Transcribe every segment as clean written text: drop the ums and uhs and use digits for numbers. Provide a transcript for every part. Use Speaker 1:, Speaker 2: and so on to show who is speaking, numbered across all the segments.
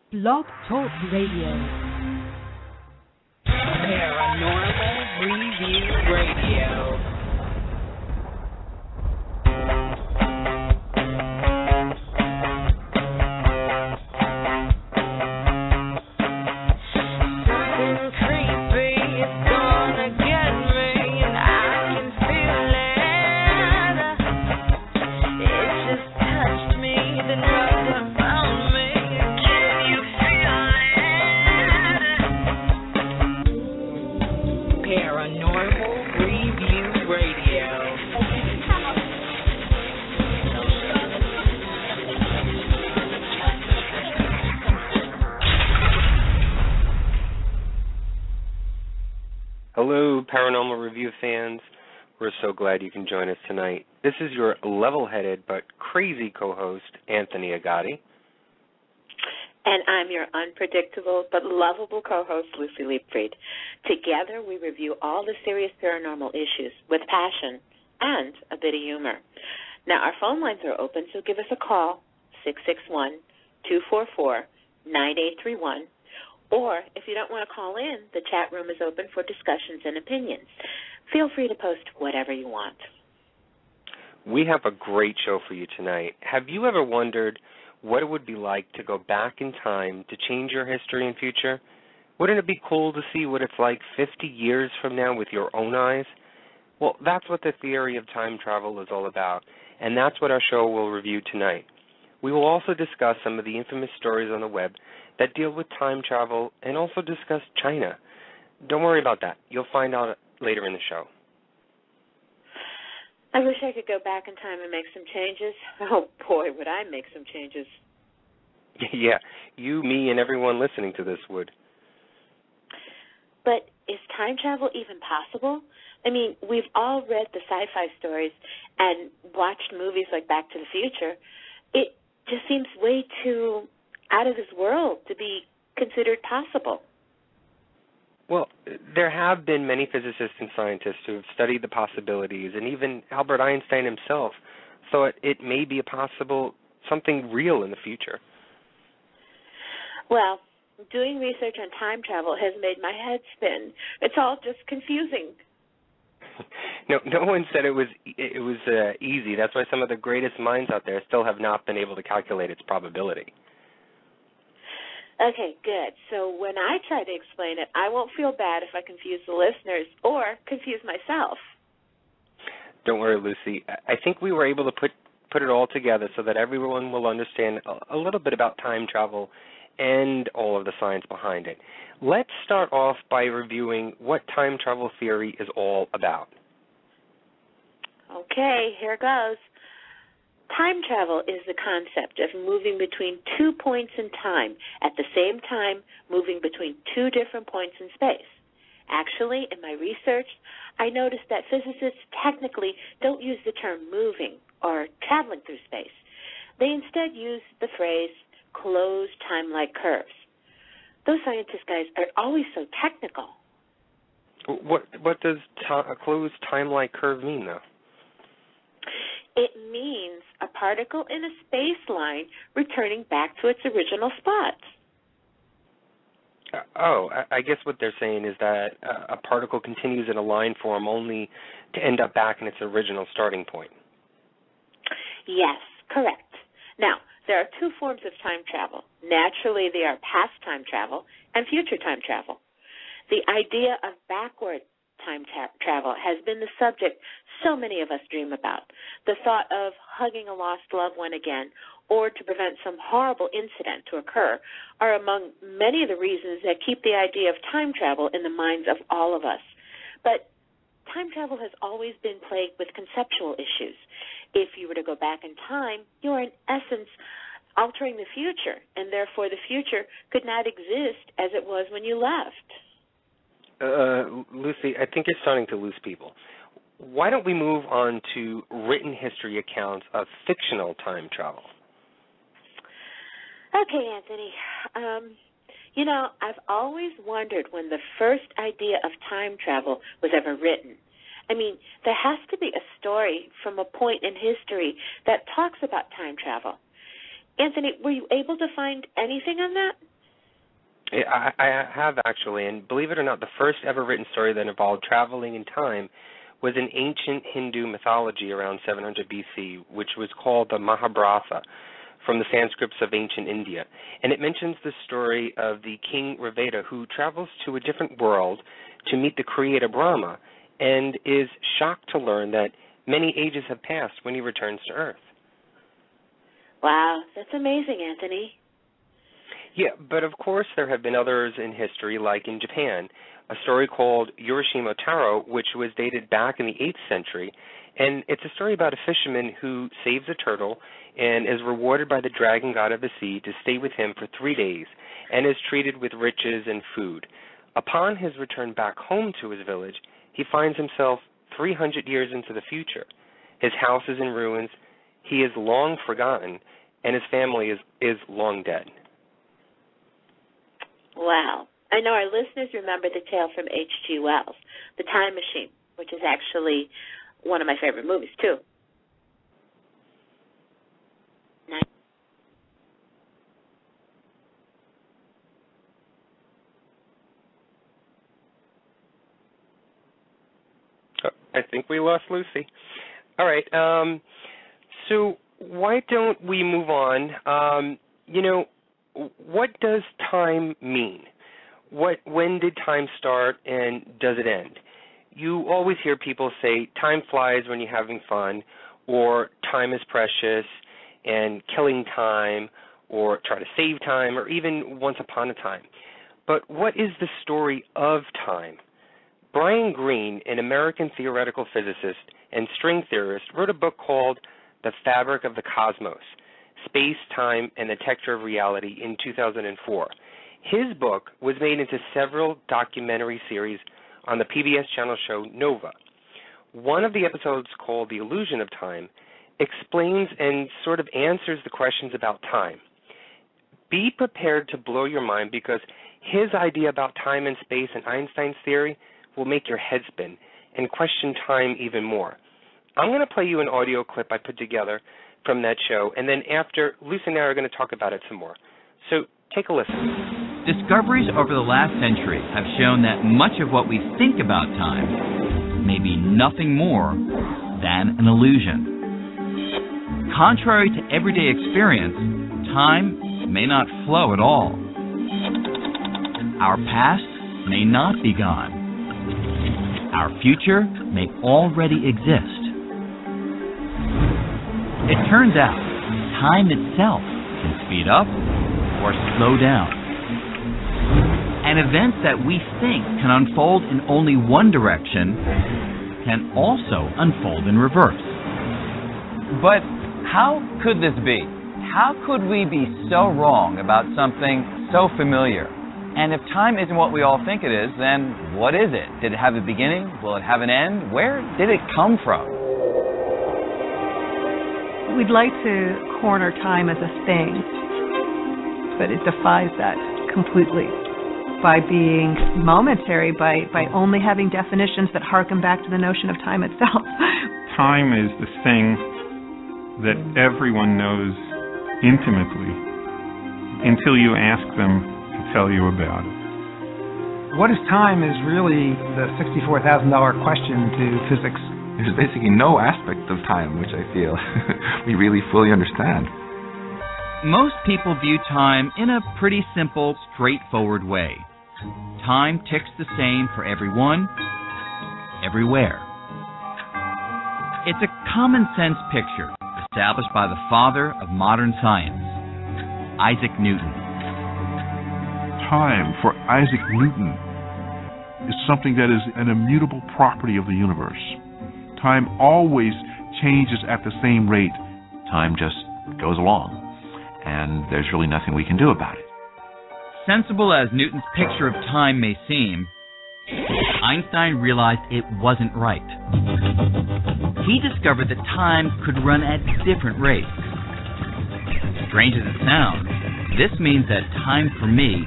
Speaker 1: Blog Talk Radio.
Speaker 2: Paranormal Review Radio.
Speaker 3: Hello, Paranormal Review fans. We're so glad you can join us tonight. This is your level-headed but crazy co-host, Anthony Agati.
Speaker 4: And I'm your unpredictable but lovable co-host, Lucy Liebfried. Together, we review all the serious paranormal issues with passion and a bit of humor. Now, our phone lines are open, so give us a call, 661-244-9831. Or, if you don't want to call in, the chat room is open for discussions and opinions. Feel free to post whatever you want.
Speaker 3: We have a great show for you tonight. Have you ever wondered what it would be like to go back in time to change your history and future? Wouldn't it be cool to see what it's like 50 years from now with your own eyes? Well, that's what the theory of time travel is all about, and that's what our show will review tonight. We will also discuss some of the infamous stories on the web that deal with time travel and also discuss China. Don't worry about that. You'll find out later in the show.
Speaker 4: I wish I could go back in time and make some changes. Oh, boy, would I make some changes.
Speaker 3: Yeah, you, me, and everyone listening to this would.
Speaker 4: But is time travel even possible? I mean, we've all read the sci-fi stories and watched movies like Back to the Future. It just seems way too out of this world to be considered possible.
Speaker 3: Well, there have been many physicists and scientists who have studied the possibilities, and even Albert Einstein himself thought it may be something real in the future.
Speaker 4: Well, doing research on time travel has made my head spin. It's all just confusing.
Speaker 3: No one said it was easy. That's why some of the greatest minds out there still have not been able to calculate its probability.
Speaker 4: Okay, good. So when I try to explain it, I won't feel bad if I confuse the listeners or confuse myself.
Speaker 3: Don't worry, Lucy. I think we were able to put it all together so that everyone will understand a little bit about time travel and all of the science behind it. Let's start off by reviewing what time travel theory is all about.
Speaker 4: Okay, here goes. Time travel is the concept of moving between 2 points in time at the same time, moving between two different points in space. Actually, in my research, I noticed that physicists technically don't use the term moving or traveling through space. They instead use the phrase closed time-like curves. Those scientist guys are always so technical.
Speaker 3: What does a closed time-like curve mean, though?
Speaker 4: It means a particle in a space line returning back to its original spot.
Speaker 3: I guess what they're saying is that a particle continues in a line form only to end up back in its original starting point.
Speaker 4: Yes, correct. Now, there are two forms of time travel. Naturally, they are past time travel and future time travel. The idea of backward time travel has been the subject so many of us dream about. The thought of hugging a lost loved one again or to prevent some horrible incident to occur are among many of the reasons that keep the idea of time travel in the minds of all of us. But time travel has always been plagued with conceptual issues. If you were to go back in time, you are in essence altering the future, and therefore the future could not exist as it was when you left.
Speaker 3: Lucy, I think you're starting to lose people. Why don't we move on to written history accounts of fictional time travel?
Speaker 4: Okay, Anthony. I've always wondered when the first idea of time travel was ever written. I mean, there has to be a story from a point in history that talks about time travel. Anthony, were you able to find anything on that?
Speaker 3: I have actually, and believe it or not, the first ever written story that involved traveling in time was in ancient Hindu mythology around 700 BC, which was called the Mahabharata, from the Sanskrits of ancient India. And it mentions the story of the king Raveda, who travels to a different world to meet the creator Brahma, and is shocked to learn that many ages have passed when he returns to Earth.
Speaker 4: Wow, that's amazing, Anthony.
Speaker 3: Yeah, but of course there have been others in history, like in Japan, a story called Urashima Taro, which was dated back in the 8th century, and it's a story about a fisherman who saves a turtle and is rewarded by the dragon god of the sea to stay with him for 3 days, and is treated with riches and food. Upon his return back home to his village, he finds himself 300 years into the future. His house is in ruins, he is long forgotten, and his family is long dead.
Speaker 4: Wow. I know our listeners remember the tale from H.G. Wells, The Time Machine, which is actually one of my favorite movies, too.
Speaker 3: I think we lost Lucy. All right. So why don't we move on? What does time mean? When did time start and does it end? You always hear people say time flies when you're having fun, or time is precious, and killing time, or try to save time, or even once upon a time. But what is the story of time? Brian Greene, an American theoretical physicist and string theorist, wrote a book called The Fabric of the Cosmos, Space, Time, and the Texture of Reality in 2004. His book was made into several documentary series on the PBS channel show Nova. One of the episodes, called The Illusion of Time, explains and sort of answers the questions about time. Be prepared to blow your mind, because his idea about time and space and Einstein's theory will make your head spin and question time even more. I'm going to play you an audio clip I put together from that show, and then after, Lucy and I are going to talk about it some more. So take a listen.
Speaker 5: Discoveries over the last century have shown that much of what we think about time may be nothing more than an illusion. Contrary to everyday experience, time may not flow at all. Our past may not be gone. Our future may already exist. It turns out, time itself can speed up or slow down. And events that we think can unfold in only one direction can also unfold in reverse.
Speaker 6: But how could this be? How could we be so wrong about something so familiar? And if time isn't what we all think it is, then what is it? Did it have a beginning? Will it have an end? Where did it come from?
Speaker 7: We'd like to corner time as a thing, but it defies that completely by being momentary, by only having definitions that harken back to the notion of time itself.
Speaker 8: Time is the thing that everyone knows intimately until you ask them to tell you about it.
Speaker 9: What is time is really the $64,000 question to physics.
Speaker 10: There's basically no aspect of time which I feel we really fully understand.
Speaker 5: Most people view time in a pretty simple, straightforward way. Time ticks the same for everyone, everywhere. It's a common sense picture established by the father of modern science, Isaac Newton.
Speaker 11: Time, for Isaac Newton, is something that is an immutable property of the universe. Time always changes at the same rate.
Speaker 12: Time just goes along, and there's really nothing we can do about it.
Speaker 5: Sensible as Newton's picture of time may seem, Einstein realized it wasn't right. He discovered that time could run at different rates. Strange as it sounds, this means that time for me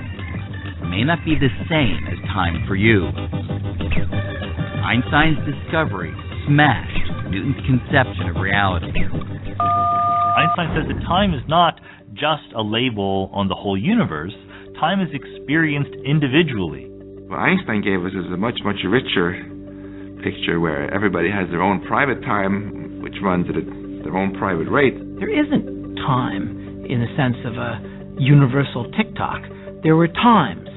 Speaker 5: may not be the same as time for you. Einstein's discovery smashed Newton's conception of reality.
Speaker 13: Einstein says that time is not just a label on the whole universe. time is experienced individually.
Speaker 10: What Einstein gave us is a much, much richer picture where everybody has their own private time, which runs at their own private rate.
Speaker 14: There isn't time in the sense of a universal tick-tock. There were times.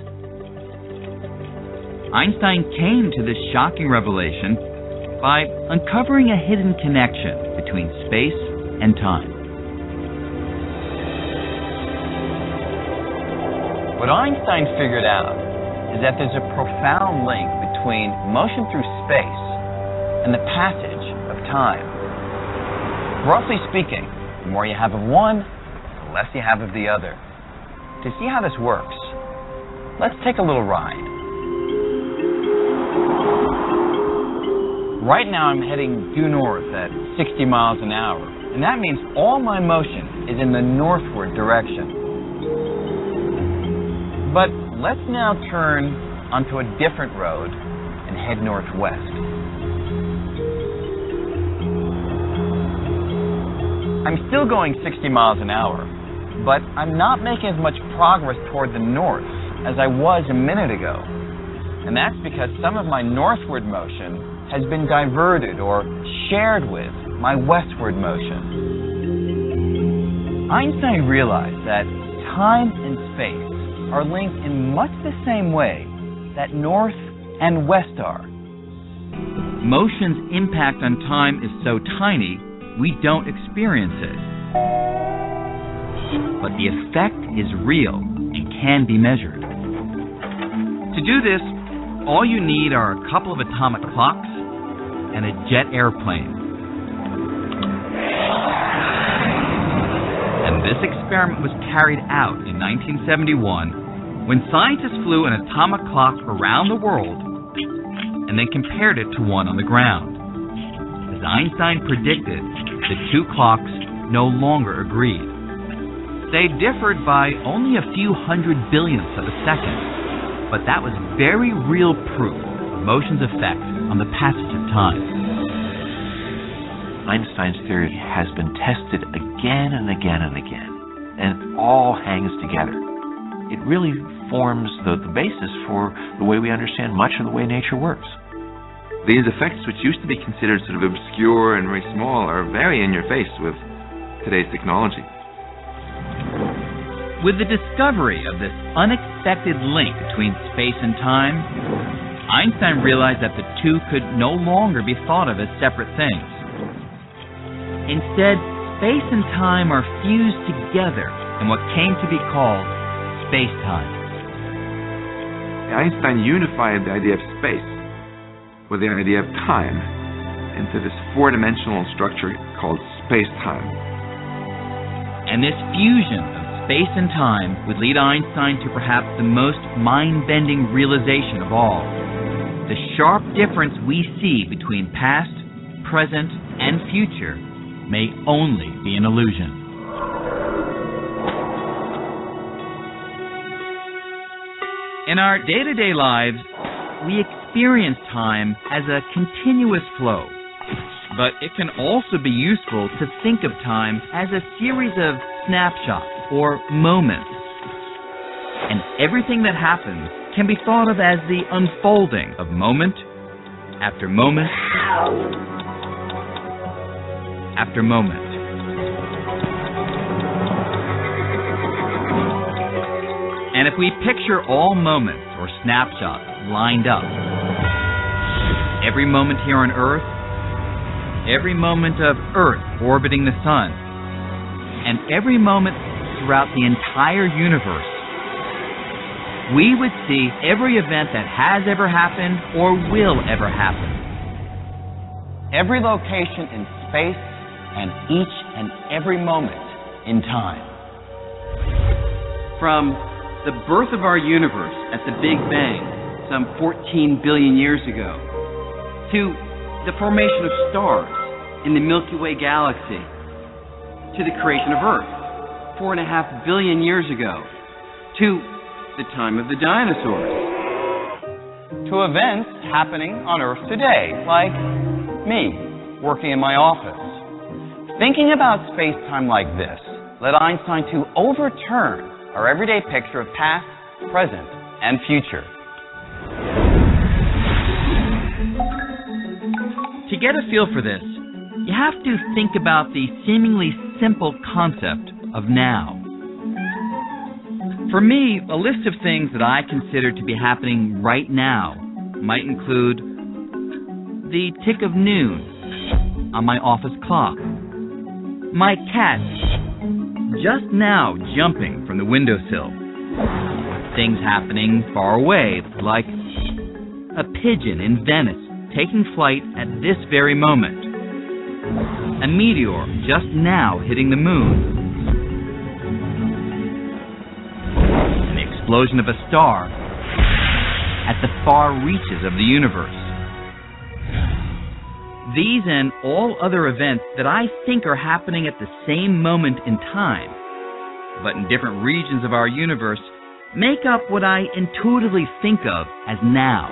Speaker 5: Einstein came to this shocking revelation by uncovering a hidden connection between space and time.
Speaker 6: What Einstein figured out is that there's a profound link between motion through space and the passage of time. Roughly speaking, the more you have of one, the less you have of the other. To see how this works, let's take a little ride. Right now I'm heading due north at 60 miles an hour, and that means all my motion is in the northward direction. But let's now turn onto a different road and head northwest. I'm still going 60 miles an hour, but I'm not making as much progress toward the north as I was a minute ago. And that's because some of my northward motion has been diverted or shared with my westward motion. Einstein realized that time and space are linked in much the same way that north and west are.
Speaker 5: Motion's impact on time is so tiny, we don't experience it. But the effect is real and can be measured. To do this, all you need are a couple of atomic clocks and a jet airplane. And this experiment was carried out in 1971 when scientists flew an atomic clock around the world and then compared it to one on the ground. As Einstein predicted, the two clocks no longer agreed. They differed by only a few hundred billionths of a second, but that was very real proof of motion's effect on the passage of time.
Speaker 12: Einstein's theory has been tested again and again and again, and it all hangs together. It really forms the basis for the way we understand much of the way nature works.
Speaker 10: These effects, which used to be considered sort of obscure and very small, are very in your face with today's technology.
Speaker 5: With the discovery of this unexpected link between space and time, Einstein realized that the two could no longer be thought of as separate things. Instead, space and time are fused together in what came to be called spacetime.
Speaker 10: Einstein unified the idea of space with the idea of time into this four-dimensional structure called spacetime.
Speaker 5: And this fusion of space and time would lead Einstein to perhaps the most mind-bending realization of all. The sharp difference we see between past, present, and future may only be an illusion. In our day-to-day lives, we experience time as a continuous flow, but it can also be useful to think of time as a series of snapshots or moments. And everything that happens can be thought of as the unfolding of moment after moment after moment. And if we picture all moments or snapshots lined up, every moment here on Earth, every moment of Earth orbiting the Sun, and every moment throughout the entire universe, we would see every event that has ever happened or will ever happen.
Speaker 6: Every location in space and each and every moment in time.
Speaker 5: From the birth of our universe at the Big Bang some 14 billion years ago, to the formation of stars in the Milky Way galaxy, to the creation of Earth 4.5 billion years ago, to the time of the dinosaurs,
Speaker 6: to events happening on Earth today, like me, working in my office. Thinking about space-time like this led Einstein to overturn our everyday picture of past, present, and future. To get a feel for this, you have to think about the seemingly simple concept of now. For me, a list of things that I consider to be happening right now might include the tick of noon on my office clock, my cat just now jumping from the windowsill, things happening far away, like a pigeon in Venice taking flight at this very moment, a meteor just now hitting the moon, an explosion of a star at the far reaches of the universe. These and all other events that I think are happening at the same moment in time, but in different regions of our universe, make up what I intuitively think of as now.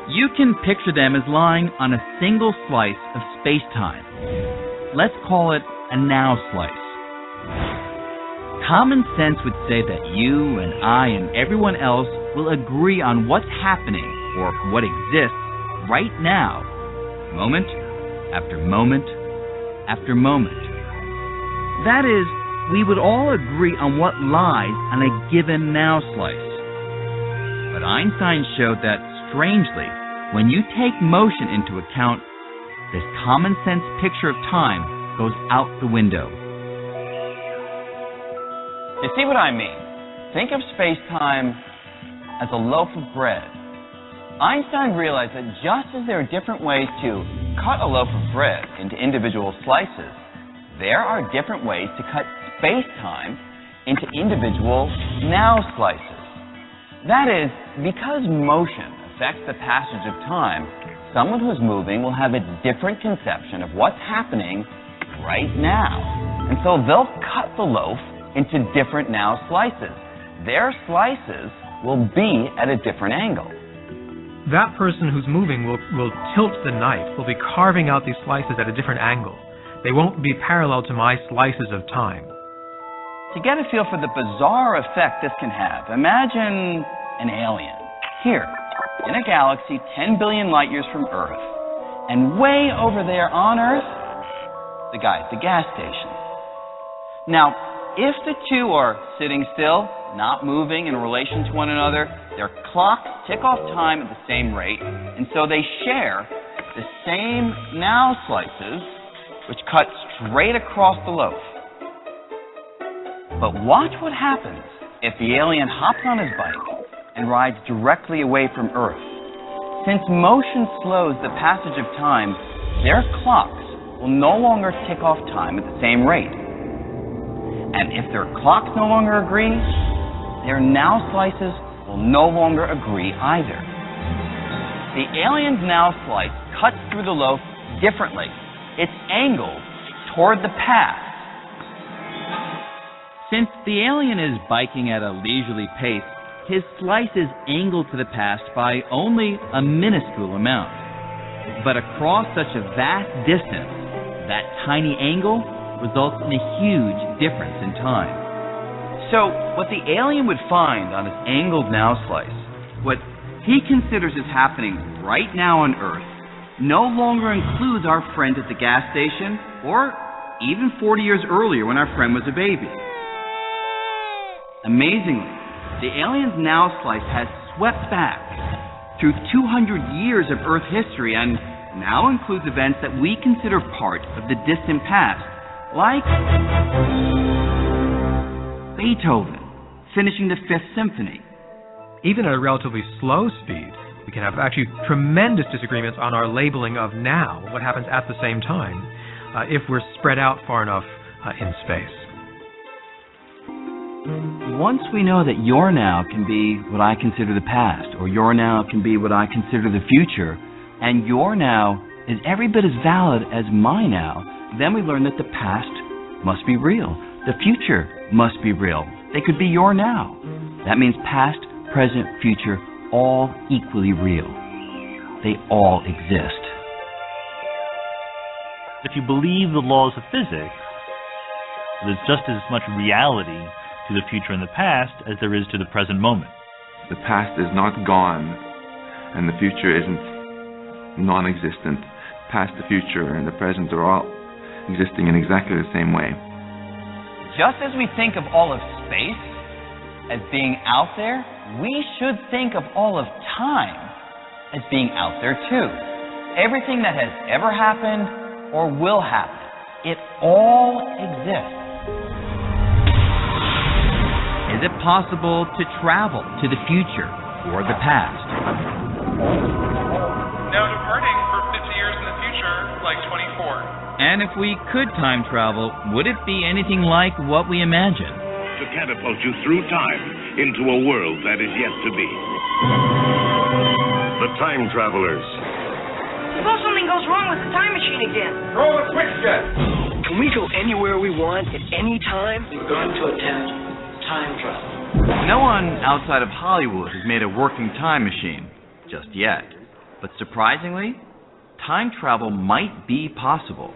Speaker 6: You can picture them as lying on a single slice of space-time. Let's call it a now slice. Common sense would say that you and I and everyone else will agree on what's happening or what exists right now, moment after moment after moment. That is, we would all agree on what lies on a given now slice. But Einstein showed that, strangely, when you take motion into account, this common sense picture of time goes out the window.
Speaker 5: You see what I mean? Think of space-time as a loaf of bread. Einstein realized that just as there are different ways to cut a loaf of bread into individual slices, there are different ways to cut space-time into individual now slices. That is, because motion affects the passage of time, someone who's moving will have a different conception of what's happening right now. And so they'll cut the loaf into different now slices. Their slices will be at a different angle.
Speaker 9: That person who's moving will tilt the knife, will be carving out these slices at a different angle. They won't be parallel to my slices of time.
Speaker 5: To get a feel for the bizarre effect this can have, imagine an alien here in a galaxy 10 billion light years from Earth, and way over there on Earth, the guy at the gas station. Now, if the two are sitting still, not moving in relation to one another, their clocks tick off time at the same rate, and so they share the same now slices, which cut straight across the loaf. But watch what happens if the alien hops on his bike and rides directly away from Earth. Since motion slows the passage of time, their clocks will no longer tick off time at the same rate. And if their clocks no longer agree, their now slices will no longer agree either. The alien's now slice cuts through the loaf differently. It's angled toward the past. Since the alien is biking at a leisurely pace, his slice is angled to the past by only a minuscule amount. But across such a vast distance, that tiny angle results in a huge difference in time. So, what the alien would find on his angled now slice, what he considers is happening right now on Earth, no longer includes our friend at the gas station, or even 40 years earlier when our friend was a baby. Amazingly, the alien's now slice has swept back through 200 years of Earth history and now includes events that we consider part of the distant past, like Beethoven finishing the Fifth Symphony.
Speaker 9: Even at a relatively slow speed, we can have actually tremendous disagreements on our labeling of now, what happens at the same time, if we're spread out far enough in space.
Speaker 5: Once we know that your now can be what I consider the past, or your now can be what I consider the future, and your now is every bit as valid as my now, then we learn that the past must be real. The future must be real. They could be your now. That means past, present, future, all equally real. They all exist.
Speaker 13: If you believe the laws of physics, there's just as much reality to the future and the past as there is to the present moment.
Speaker 10: The past is not gone, and the future isn't non-existent. Past, the future, and the present are all existing in exactly the same way.
Speaker 5: Just as we think of all of space as being out there, we should think of all of time as being out there too. Everything that has ever happened or will happen, it all exists. Is it possible to travel to the future or the past?
Speaker 15: Now departing for 50 years in the future, like 24.
Speaker 5: And if we could time travel, would it be anything like what we imagine?
Speaker 16: To catapult you through time into a world that is yet to be. The Time Travelers.
Speaker 17: Suppose something goes wrong with the time machine again.
Speaker 16: Throw the switch, Jet.
Speaker 17: Can we go anywhere we want at any time?
Speaker 18: We're going to attempt time travel.
Speaker 5: No one outside of Hollywood has made a working time machine just yet. But surprisingly, time travel might be possible.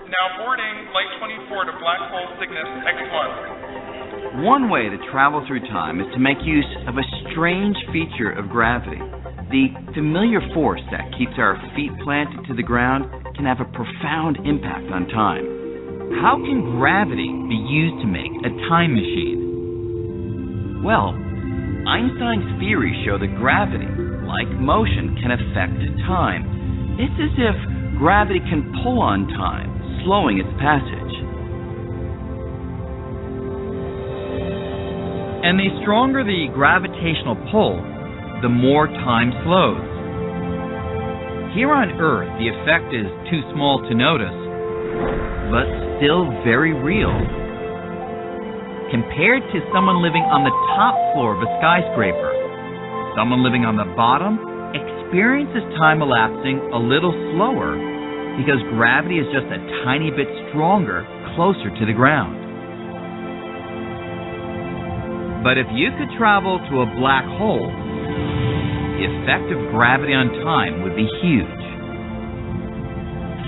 Speaker 15: Now boarding Flight 24 to Black Hole Cygnus X1.
Speaker 5: One way to travel through time is to make use of a strange feature of gravity. The familiar force that keeps our feet planted to the ground can have a profound impact on time. How can gravity be used to make a time machine? Well, Einstein's theories show that gravity, like motion, can affect time. It's as if gravity can pull on time, slowing its passage. And the stronger the gravitational pull, the more time slows. Here on Earth, the effect is too small to notice, but still very real. Compared to someone living on the top floor of a skyscraper, someone living on the bottom experiences time elapsing a little slower because gravity is just a tiny bit stronger closer to the ground. But if you could travel to a black hole, the effect of gravity on time would be huge.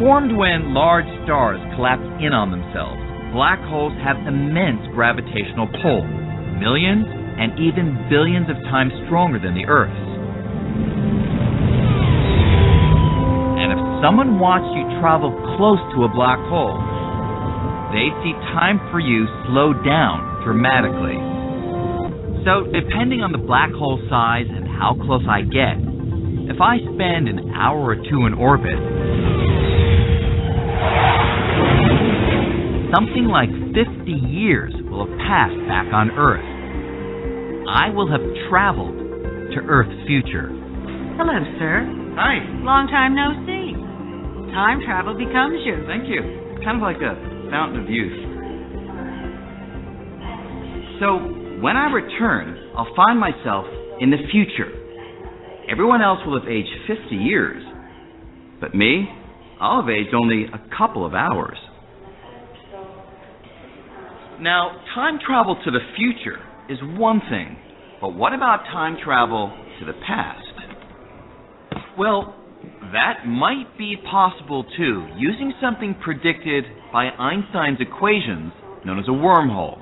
Speaker 5: Formed when large stars collapse in on themselves, black holes have immense gravitational pull, millions and even billions of times stronger than the Earth's. And if someone watched you travel close to a black hole, they'd see time for you slow down dramatically. So, depending on the black hole size and how close I get, if I spend an hour or two in orbit, something like 50 years will have passed back on Earth. I will have traveled to Earth's future.
Speaker 19: Hello, sir.
Speaker 5: Hi.
Speaker 19: Long time no see. Time travel becomes you.
Speaker 5: Thank you. Kind of like a fountain of youth. So, when I return, I'll find myself in the future. Everyone else will have aged 50 years. But me, I'll have aged only a couple of hours. Now, time travel to the future is one thing, but what about time travel to the past? Well, that might be possible too, using something predicted by Einstein's equations known as a wormhole.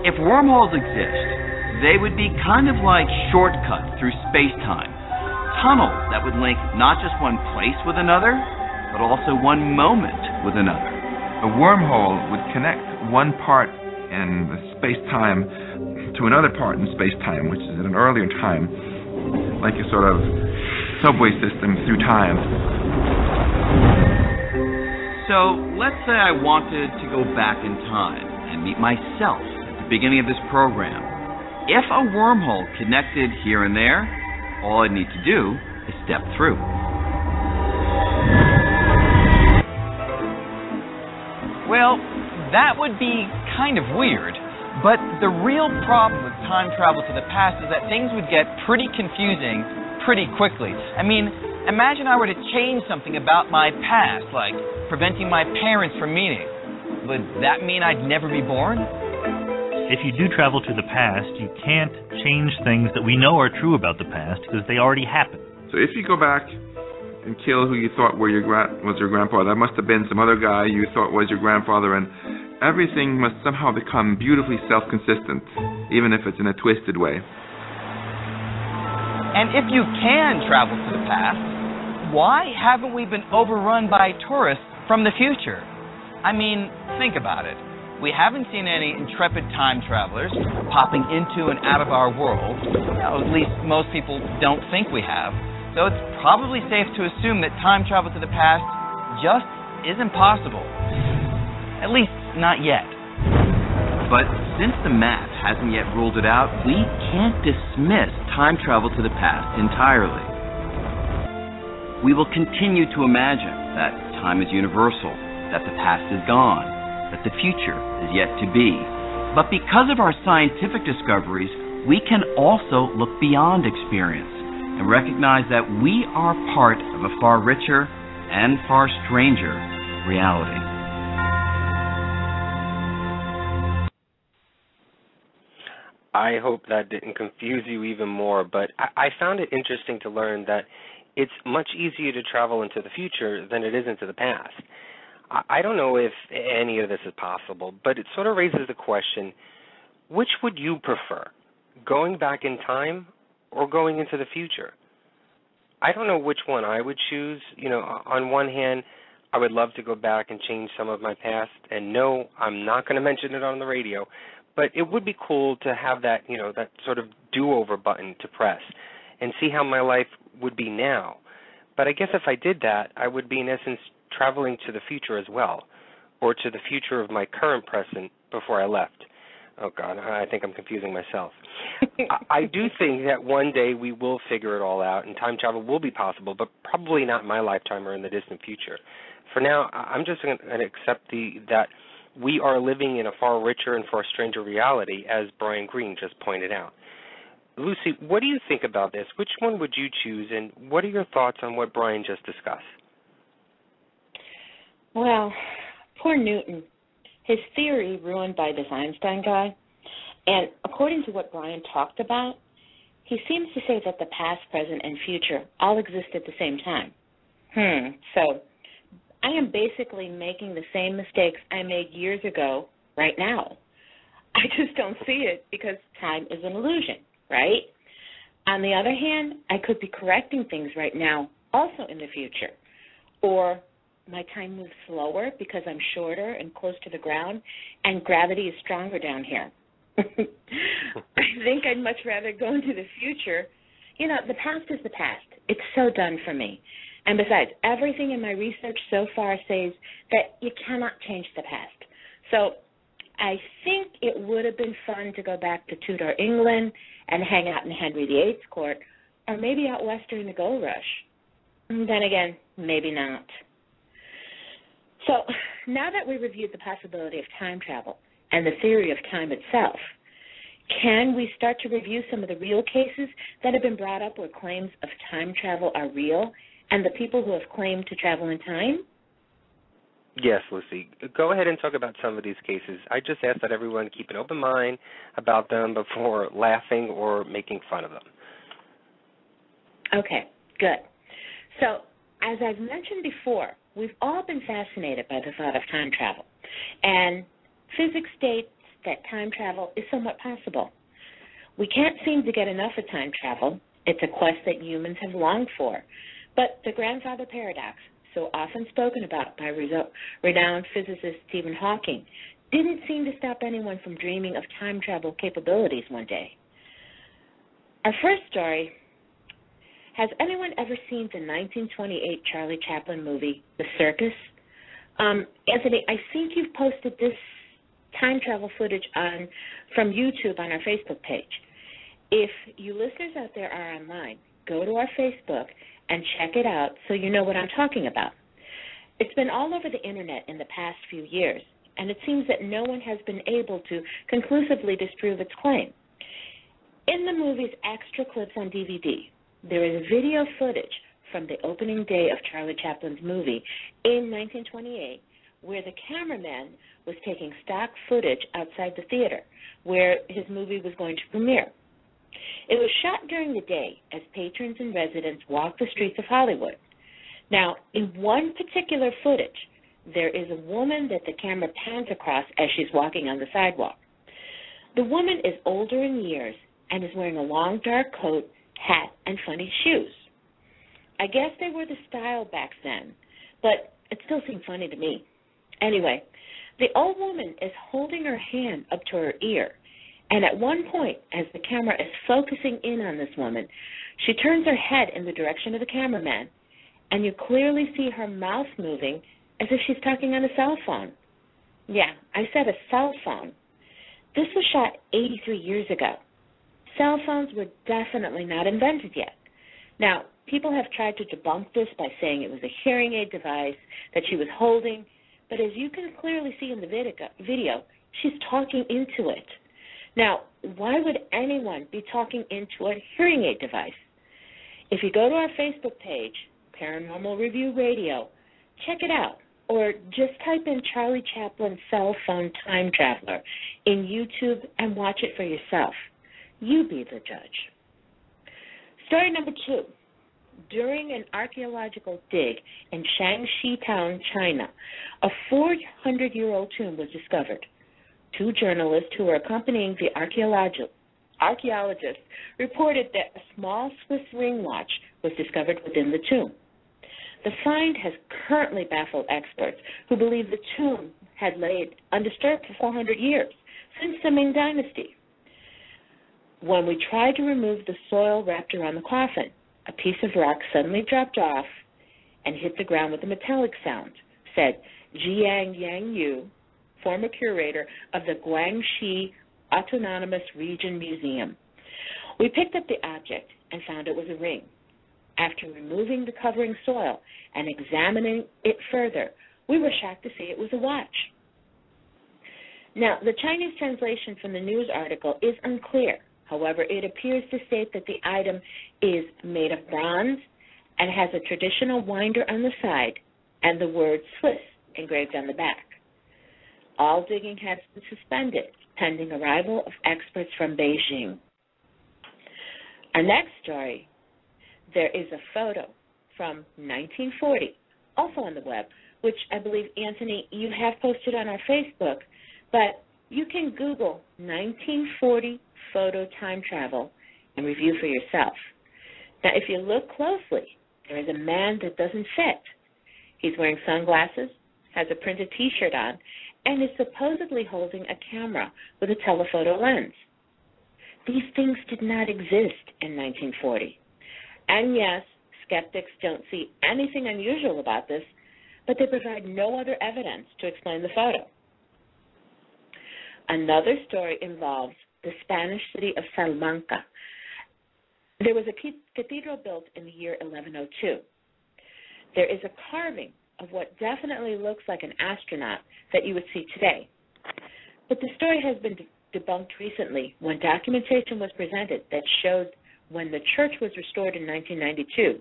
Speaker 5: If wormholes exist, they would be kind of like shortcuts through space-time, tunnels that would link not just one place with another, but also one moment with another.
Speaker 10: A wormhole would connect one part in the space-time to another part in space-time, which is at an earlier time, like a sort of subway system through time.
Speaker 5: So, let's say I wanted to go back in time and meet myself at the beginning of this program. If a wormhole connected here and there, all I'd need to do is step through. Well, that would be kind of weird, but the real problem with time travel to the past is that things would get pretty confusing pretty quickly. I mean, imagine I were to change something about my past, like preventing my parents from meeting. Would that mean I'd never be born?
Speaker 13: If you do travel to the past, you can't change things that we know are true about the past because they already happened.
Speaker 10: So if you go back and kill who you thought was your grandfather. That must have been some other guy you thought was your grandfather, and everything must somehow become beautifully self-consistent, even if it's in a twisted way.
Speaker 6: And if you can travel to the past, why haven't we been overrun by tourists from the future? I mean, think about it. We haven't seen any intrepid time travelers popping into and out of our world. At least most people don't think we have. So it's probably safe to assume that time travel to the past just isn't possible. At least not yet.
Speaker 5: But since the math hasn't yet ruled it out, we can't dismiss time travel to the past entirely. We will continue to imagine that time is universal, that the past is gone, that the future is yet to be. But because of our scientific discoveries, we can also look beyond experience and recognize that we are part of a far richer and far stranger reality.
Speaker 3: I hope that didn't confuse you even more, but I found it interesting to learn that it's much easier to travel into the future than it is into the past. I don't know if any of this is possible, but it sort of raises the question, which would you prefer, going back in time or going into the future? I don't know which one I would choose. You know, on one hand, I would love to go back and change some of my past, and no, I'm not going to mention it on the radio, but it would be cool to have that, you know, that sort of do-over button to press and see how my life would be now. But I guess if I did that, I would be, in essence, traveling to the future as well, or to the future of my current present before I left. Oh, God, I think I'm confusing myself. I do think that one day we will figure it all out and time travel will be possible, but probably not in my lifetime or in the distant future. For now, I'm just going to accept that we are living in a far richer and far stranger reality, as Brian Greene just pointed out. Lucy, what do you think about this? Which one would you choose, and what are your thoughts on what Brian just discussed?
Speaker 4: Well, poor Newton. His theory ruined by this Einstein guy. And according to what Brian talked about, he seems to say that the past, present, and future all exist at the same time. So I am basically making the same mistakes I made years ago right now. I just don't see it because time is an illusion, right? On the other hand, I could be correcting things right now, also in the future. Or my time moves slower because I'm shorter and close to the ground, and gravity is stronger down here. I think I'd much rather go into the future. You know, the past is the past. It's so done for me. And besides, everything in my research so far says that you cannot change the past. So I think it would have been fun to go back to Tudor England and hang out in Henry VIII's court, or maybe out west during the gold rush. And then again, maybe not. So now that we reviewed the possibility of time travel and the theory of time itself, can we start to review some of the real cases that have been brought up where claims of time travel are real and the people who have claimed to travel in time?
Speaker 3: Yes, Lucy. Go ahead and talk about some of these cases. I just ask that everyone keep an open mind about them before laughing or making fun of them.
Speaker 4: Okay, good. So, as I've mentioned before, we've all been fascinated by the thought of time travel, and physics states that time travel is somewhat possible. We can't seem to get enough of time travel. It's a quest that humans have longed for. But the grandfather paradox, so often spoken about by renowned physicist Stephen Hawking, didn't seem to stop anyone from dreaming of time travel capabilities one day. Our first story: has anyone ever seen the 1928 Charlie Chaplin movie, The Circus? Anthony, I think you've posted this time travel footage from YouTube on our Facebook page. If you listeners out there are online, go to our Facebook and check it out so you know what I'm talking about. It's been all over the Internet in the past few years, and it seems that no one has been able to conclusively disprove its claim. In the movie's extra clips on DVD, there is video footage from the opening day of Charlie Chaplin's movie in 1928 where the cameraman was taking stock footage outside the theater where his movie was going to premiere. It was shot during the day as patrons and residents walked the streets of Hollywood. Now, in one particular footage, there is a woman that the camera pans across as she's walking on the sidewalk. The woman is older in years and is wearing a long dark coat, hat, and funny shoes. I guess they were the style back then, but it still seemed funny to me. Anyway, the old woman is holding her hand up to her ear, and at one point, as the camera is focusing in on this woman, she turns her head in the direction of the cameraman, and you clearly see her mouth moving as if she's talking on a cell phone. Yeah, I said a cell phone. This was shot 83 years ago. Cell phones were definitely not invented yet. Now, people have tried to debunk this by saying it was a hearing aid device that she was holding, but as you can clearly see in the video, she's talking into it. Now, why would anyone be talking into a hearing aid device? If you go to our Facebook page, Paranormal Review Radio, check it out, or just type in Charlie Chaplin cell phone time traveler in YouTube and watch it for yourself. You be the judge. Story number 2. During an archaeological dig in Shangxi Town, China, a 400-year-old tomb was discovered. 2 journalists who were accompanying the archaeologists reported that a small Swiss ring watch was discovered within the tomb. The find has currently baffled experts who believe the tomb had laid undisturbed for 400 years, since the Ming Dynasty. When we tried to remove the soil wrapped around the coffin, a piece of rock suddenly dropped off and hit the ground with a metallic sound, said Jiang Yangyu, former curator of the Guangxi Autonomous Region Museum. We picked up the object and found it was a ring. After removing the covering soil and examining it further, we were shocked to see it was a watch. Now, the Chinese translation from the news article is unclear. However, it appears to state that the item is made of bronze and has a traditional winder on the side and the word Swiss engraved on the back. All digging has been suspended pending arrival of experts from Beijing. Our next story, there is a photo from 1940, also on the web, which I believe, Anthony, you have posted on our Facebook, but you can Google 1940 photo time travel and review for yourself. Now, if you look closely, there is a man that doesn't fit. He's wearing sunglasses, has a printed T-shirt on, and is supposedly holding a camera with a telephoto lens. These things did not exist in 1940. And yes, skeptics don't see anything unusual about this, but they provide no other evidence to explain the photo. Another story involves the Spanish city of Salamanca. There was a cathedral built in the year 1102. There is a carving of what definitely looks like an astronaut that you would see today. But the story has been debunked recently when documentation was presented that showed when the church was restored in 1992,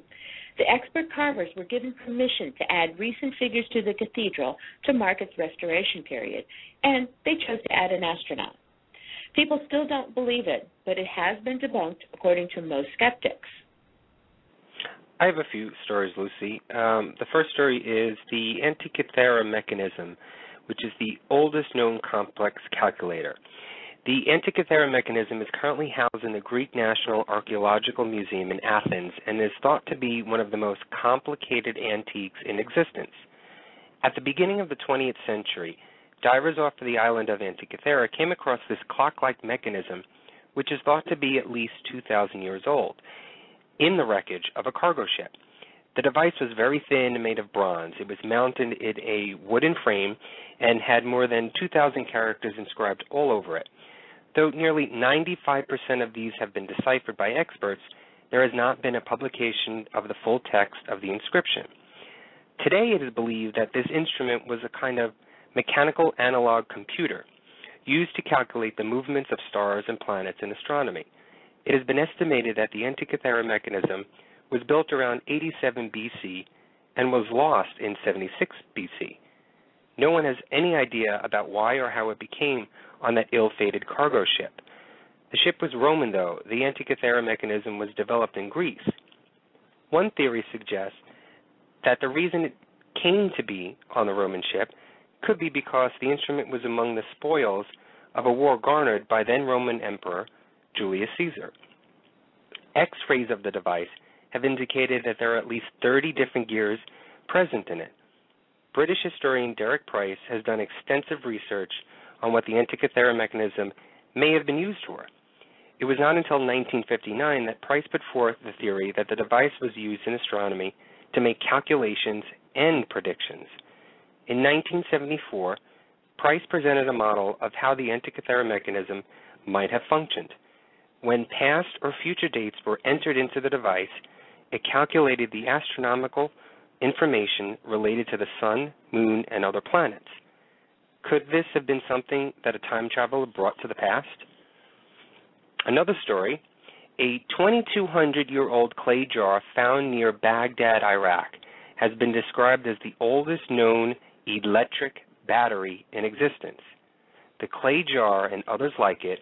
Speaker 4: the expert carvers were given permission to add recent figures to the cathedral to mark its restoration period, and they chose to add an astronaut. People still don't believe it, but it has been debunked according to most skeptics.
Speaker 3: I have a few stories, Lucy. The first story is the Antikythera mechanism, which is the oldest known complex calculator. The Antikythera mechanism is currently housed in the Greek National Archaeological Museum in Athens and is thought to be one of the most complicated antiques in existence. At the beginning of the 20th century, divers off the island of Antikythera came across this clock-like mechanism, which is thought to be at least 2,000 years old, in the wreckage of a cargo ship. The device was very thin and made of bronze. It was mounted in a wooden frame and had more than 2,000 characters inscribed all over it. Though nearly 95% of these have been deciphered by experts, there has not been a publication of the full text of the inscription. Today it is believed that this instrument was a kind of mechanical analog computer used to calculate the movements of stars and planets in astronomy. It has been estimated that the Antikythera mechanism was built around 87 BC and was lost in 76 BC. No one has any idea about why or how it became on that ill-fated cargo ship. The ship was Roman, though. The Antikythera mechanism was developed in Greece. One theory suggests that the reason it came to be on the Roman ship could be because the instrument was among the spoils of a war garnered by then Roman Emperor Julius Caesar. X-rays of the device have indicated that there are at least 30 different gears present in it. British historian Derek Price has done extensive research on what the Antikythera mechanism may have been used for. It was not until 1959 that Price put forth the theory that the device was used in astronomy to make calculations and predictions. In 1974, Price presented a model of how the Antikythera mechanism might have functioned. When past or future dates were entered into the device, it calculated the astronomical information related to the sun, moon, and other planets. Could this have been something that a time traveler brought to the past? Another story, a 2,200-year-old clay jar found near Baghdad, Iraq, has been described as the oldest known electric battery in existence. The clay jar and others like it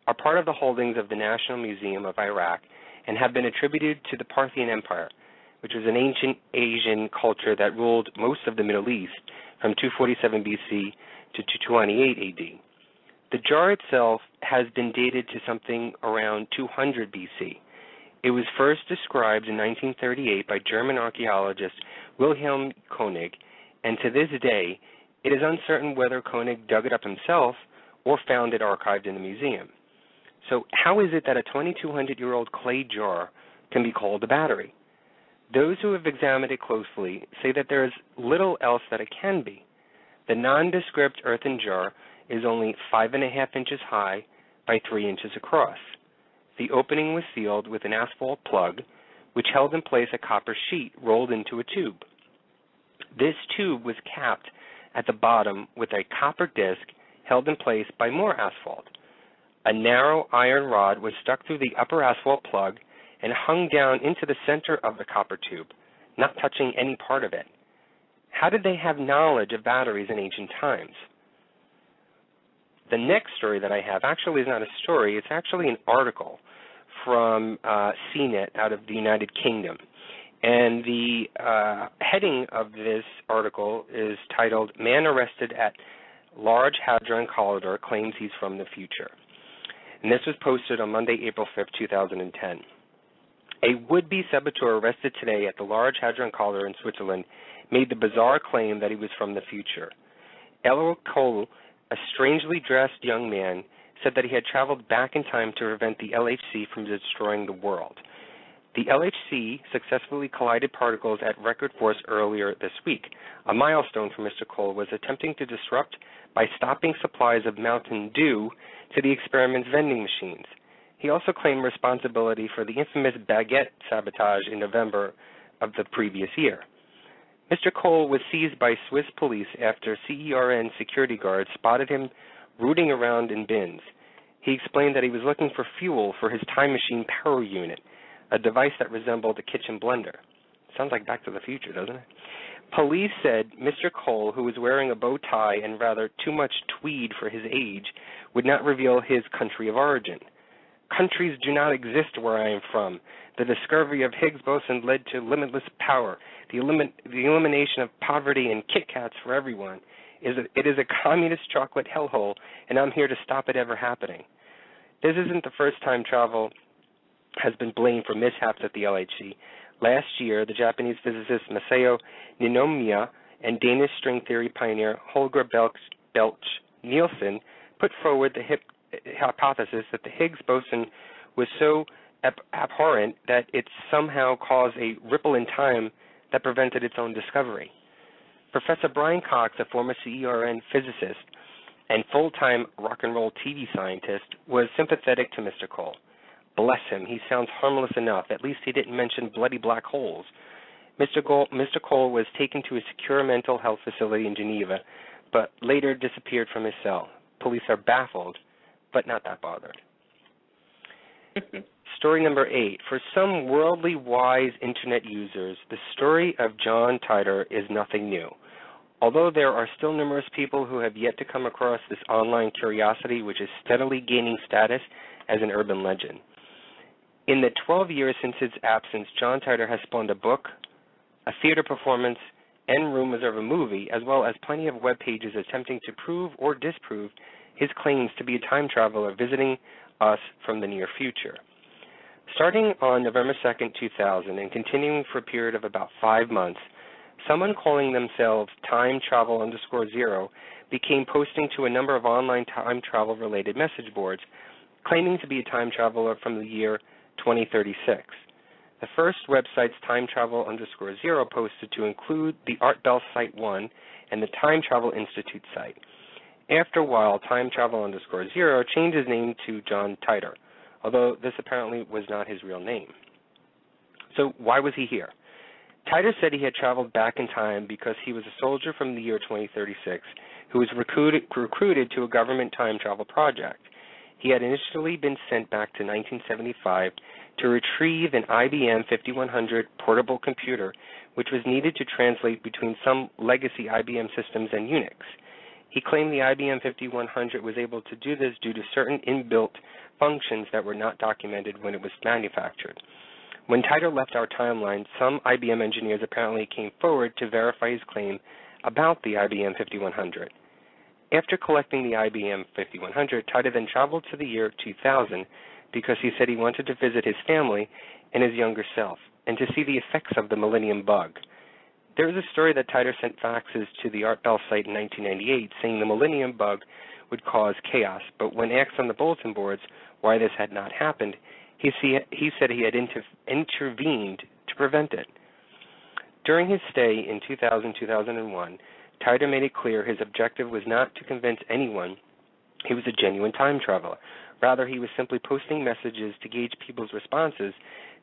Speaker 3: are part of the holdings of the National Museum of Iraq and have been attributed to the Parthian Empire, which was an ancient Asian culture that ruled most of the Middle East from 247 BC to 228 AD. The jar itself has been dated to something around 200 BC. It was first described in 1938 by German archaeologist Wilhelm Koenig, and to this day, it is uncertain whether Koenig dug it up himself or found it archived in the museum. So how is it that a 2,200-year-old clay jar can be called a battery? Those who have examined it closely say that there is little else that it can be. The nondescript earthen jar is only 5.5 inches high by 3 inches across. The opening was sealed with an asphalt plug, which held in place a copper sheet rolled into a tube. This tube was capped at the bottom with a copper disc held in place by more asphalt. A narrow iron rod was stuck through the upper asphalt plug and hung down into the center of the copper tube, not touching any part of it. How did they have knowledge of batteries in ancient times? The next story that I have actually is not a story, it's actually an article from CNET out of the United Kingdom. And the heading of this article is titled, "Man Arrested at Large Hadron Collider Claims He's from the Future." And this was posted on Monday, April 5th, 2010. A would-be saboteur arrested today at the Large Hadron Collider in Switzerland made the bizarre claim that he was from the future. Elro Cole, a strangely dressed young man, said that he had traveled back in time to prevent the LHC from destroying the world. The LHC successfully collided particles at record force earlier this week. A milestone for Mr. Cole was attempting to disrupt by stopping supplies of Mountain Dew to the experiment's vending machines. He also claimed responsibility for the infamous baguette sabotage in November of the previous year. Mr. Cole was seized by Swiss police after CERN security guards spotted him rooting around in bins. He explained that he was looking for fuel for his time machine power unit, a device that resembled a kitchen blender. Sounds like Back to the Future, doesn't it? Police said Mr. Cole, who was wearing a bow tie and rather too much tweed for his age, would not reveal his country of origin. Countries do not exist where I am from. The discovery of Higgs boson led to limitless power, the elimination of poverty and Kit Kats for everyone. It is a communist chocolate hellhole, and I'm here to stop it ever happening. This isn't the first time travel has been blamed for mishaps at the LHC. Last year, the Japanese physicist Masayo Ninomiya and Danish string theory pioneer Holger Belch-Nielsen put forward the hypothesis that the Higgs boson was so abhorrent that it somehow caused a ripple in time that prevented its own discovery. Professor Brian Cox, a former CERN physicist and full-time rock and roll TV scientist, was sympathetic to Mr. Cole. Bless him, he sounds harmless enough. At least he didn't mention bloody black holes. Mr. Cole was taken to a secure mental health facility in Geneva, but later disappeared from his cell. Police are baffled, but not that bothered. Story number 8. For some worldly wise Internet users, the story of John Titor is nothing new. Although there are still numerous people who have yet to come across this online curiosity, which is steadily gaining status as an urban legend. In the 12 years since its absence, John Titor has spawned a book, a theater performance, and rumors of a movie, as well as plenty of web pages attempting to prove or disprove his claims to be a time traveler visiting us from the near future. Starting on November 2nd, 2000, and continuing for a period of about 5 months, someone calling themselves Time Travel _0 became posting to a number of online time travel-related message boards, claiming to be a time traveler from the year 2036. The first website's Time Travel _0 posted to include the Art Bell Site 1 and the Time Travel Institute site. After a while, Time Travel _0 changed his name to John Titor, although this apparently was not his real name. So why was he here? Titor said he had traveled back in time because he was a soldier from the year 2036 who was recruited to a government time travel project. He had initially been sent back to 1975 to retrieve an IBM 5100 portable computer, which was needed to translate between some legacy IBM systems and Unix. He claimed the IBM 5100 was able to do this due to certain inbuilt functions that were not documented when it was manufactured. When Titor left our timeline, some IBM engineers apparently came forward to verify his claim about the IBM 5100. After collecting the IBM 5100, Titor then traveled to the year 2000 because he said he wanted to visit his family and his younger self and to see the effects of the Millennium Bug. There is a story that Titor sent faxes to the Art Bell site in 1998 saying the Millennium Bug would cause chaos, but when asked on the bulletin boards why this had not happened, he said he had intervened to prevent it. During his stay in 2000-2001, Titor made it clear his objective was not to convince anyone he was a genuine time traveler. Rather, he was simply posting messages to gauge people's responses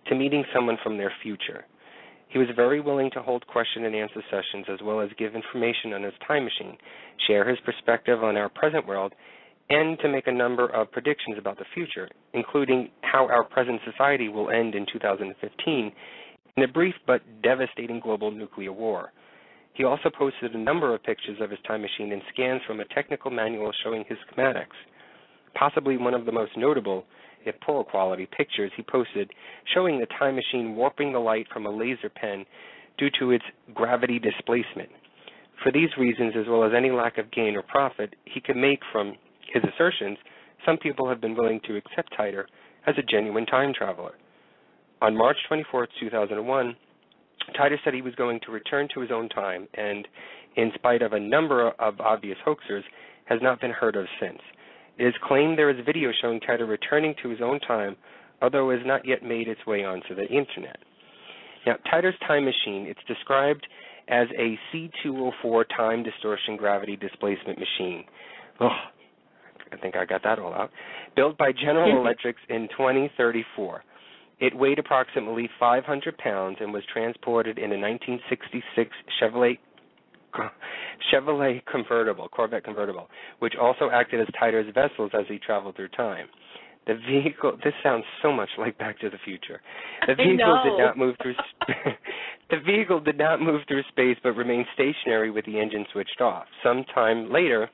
Speaker 3: to meeting someone from their future. He was very willing to hold question and answer sessions as well as give information on his time machine, share his perspective on our present world, and to make a number of predictions about the future, including how our present society will end in 2015 in a brief but devastating global nuclear war. He also posted a number of pictures of his time machine and scans from a technical manual showing his schematics. Possibly one of the most notable, if poor quality, pictures he posted showing the time machine warping the light from a laser pen due to its gravity displacement. For these reasons, as well as any lack of gain or profit he could make from his assertions, some people have been willing to accept Titor as a genuine time traveler. On March 24, 2001, Titor said he was going to return to his own time and, in spite of a number of obvious hoaxers, has not been heard of since. It is claimed there is video showing Titor returning to his own time, although it has not yet made its way onto the Internet. Now, Titor's time machine, it's described as a C204 time distortion gravity displacement machine. I think I got that all out. Built by General Electric in 2034. It weighed approximately 500 pounds and was transported in a 1966 Chevrolet convertible, Corvette convertible, which also acted as Titor's vessels as he traveled through time. The vehicle, this sounds so much like Back to the Future. The vehicle did not move through the vehicle did not move through space but remained stationary with the engine switched off. Sometime later,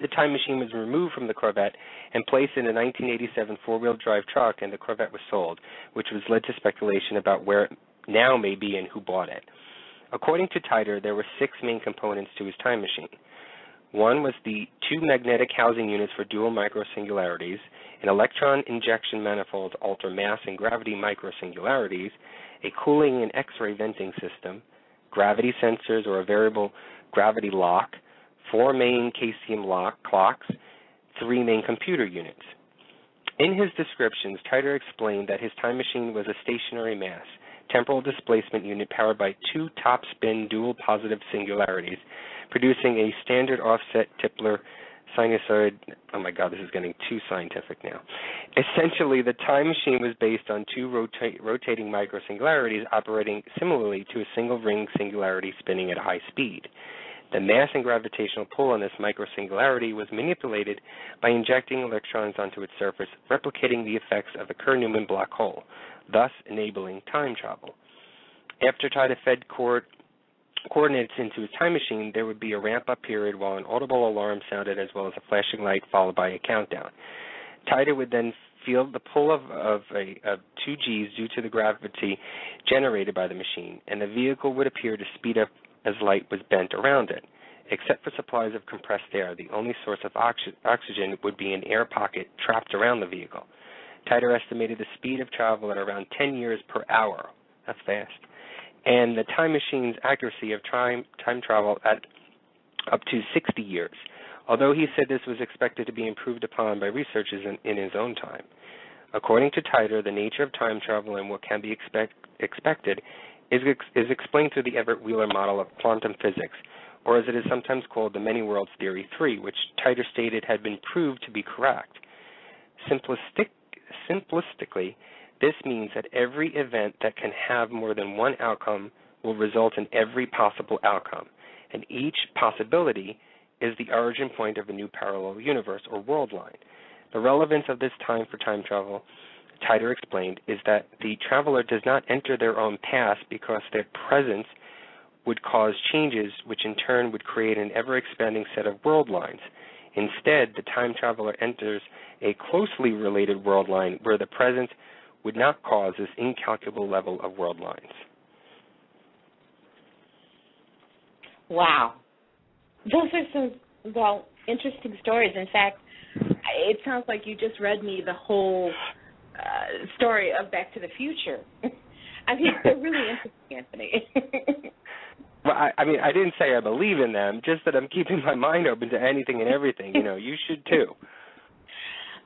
Speaker 3: the time machine was removed from the Corvette and placed in a 1987 four-wheel drive truck, and the Corvette was sold, which was led to speculation about where it now may be and who bought it. According to Titor, there were 6 main components to his time machine. One was the 2 magnetic housing units for dual microsingularities, an electron injection manifold to alter mass and gravity microsingularities, a cooling and X-ray venting system, gravity sensors or a variable gravity lock, 4 main KCM clocks, 3 main computer units. In his descriptions, Titor explained that his time machine was a stationary mass, temporal displacement unit powered by 2 top-spin dual positive singularities, producing a standard offset Tipler sinusoid. Oh my God, this is getting too scientific now. Essentially, the time machine was based on 2 rotating microsingularities operating similarly to a single ring singularity spinning at high speed. The mass and gravitational pull on this microsingularity was manipulated by injecting electrons onto its surface, replicating the effects of a Kerr-Newman black hole, thus enabling time travel. After Titor fed coordinates into his time machine, there would be a ramp-up period while an audible alarm sounded as well as a flashing light followed by a countdown. Titor would then feel the pull of 2 G's due to the gravity generated by the machine, and the vehicle would appear to speed up as light was bent around it. Except for supplies of compressed air, the only source of oxygen would be an air pocket trapped around the vehicle. Titor estimated the speed of travel at around 10 years per hour. That's fast. And the time machine's accuracy of time travel at up to 60 years, although he said this was expected to be improved upon by researchers in his own time. According to Titor, the nature of time travel and what can be expected is explained through the Everett Wheeler model of quantum physics, or as it is sometimes called, the Many Worlds Theory 3, which Titor stated had been proved to be correct. Simplistically, this means that every event that can have more than one outcome will result in every possible outcome, and each possibility is the origin point of a new parallel universe or world line. The relevance of this time for time travel, Titor explained, is that the traveler does not enter their own past because their presence would cause changes which in turn would create an ever-expanding set of world lines. Instead, the time traveler enters a closely related world line where the presence would not cause this incalculable level of world lines.
Speaker 4: Wow. Those are some, interesting stories. In fact, it sounds like you just read me the whole story of Back to the Future. I mean, they're really interesting, Anthony.
Speaker 3: Well, I mean, I didn't say I believe in them, just that I'm keeping my mind open to anything and everything. You know, you should too.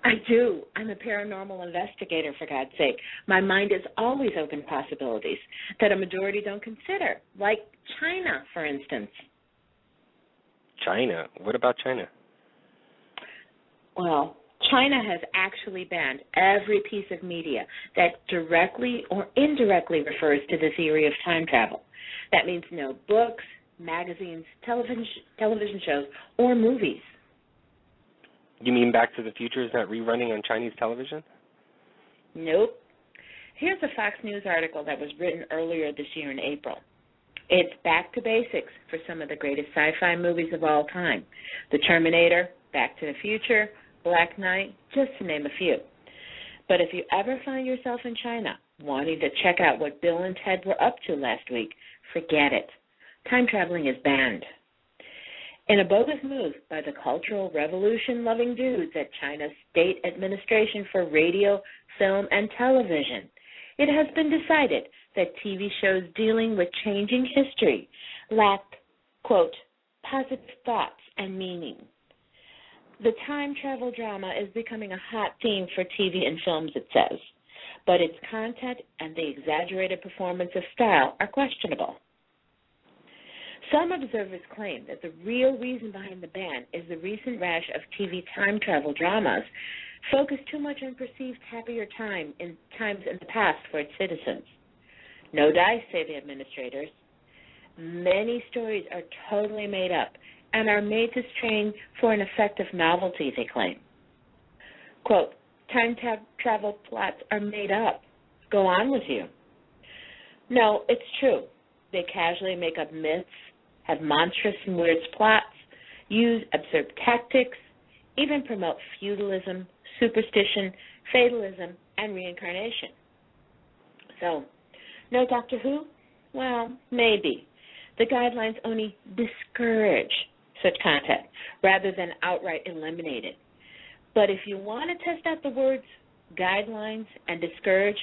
Speaker 4: I do. I'm a paranormal investigator, for God's sake. My mind is always open to possibilities that a majority don't consider, like China, for instance.
Speaker 3: China? What about China?
Speaker 4: Well, China has actually banned every piece of media that directly or indirectly refers to the theory of time travel. That means no books, magazines, television shows, or movies.
Speaker 3: You mean Back to the Future is not rerunning on Chinese television?
Speaker 4: Nope. Here's a Fox News article that was written earlier this year in April. It's back to basics for some of the greatest sci-fi movies of all time. The Terminator, Back to the Future, Black Knight, just to name a few. But if you ever find yourself in China wanting to check out what Bill and Ted were up to last week, forget it. Time traveling is banned. In a bogus move by the cultural revolution-loving dudes at China's State Administration for Radio, Film, and Television, it has been decided that TV shows dealing with changing history lack, quote, positive thoughts and meaning. The time travel drama is becoming a hot theme for TV and films, it says, but its content and the exaggerated performance of style are questionable. Some observers claim that the real reason behind the ban is the recent rash of TV time travel dramas focused too much on perceived happier times in the past for its citizens. No dice, say the administrators. Many stories are totally made up and are made to strain for an effect of novelty, they claim. Quote, time travel plots are made up. Go on with you. No, it's true. They casually make up myths, have monstrous and weird plots, use absurd tactics, even promote feudalism, superstition, fatalism, and reincarnation. So, no Doctor Who? Well, maybe. The guidelines only discourage such content rather than outright eliminate it. But if you want to test out the words guidelines and discourage,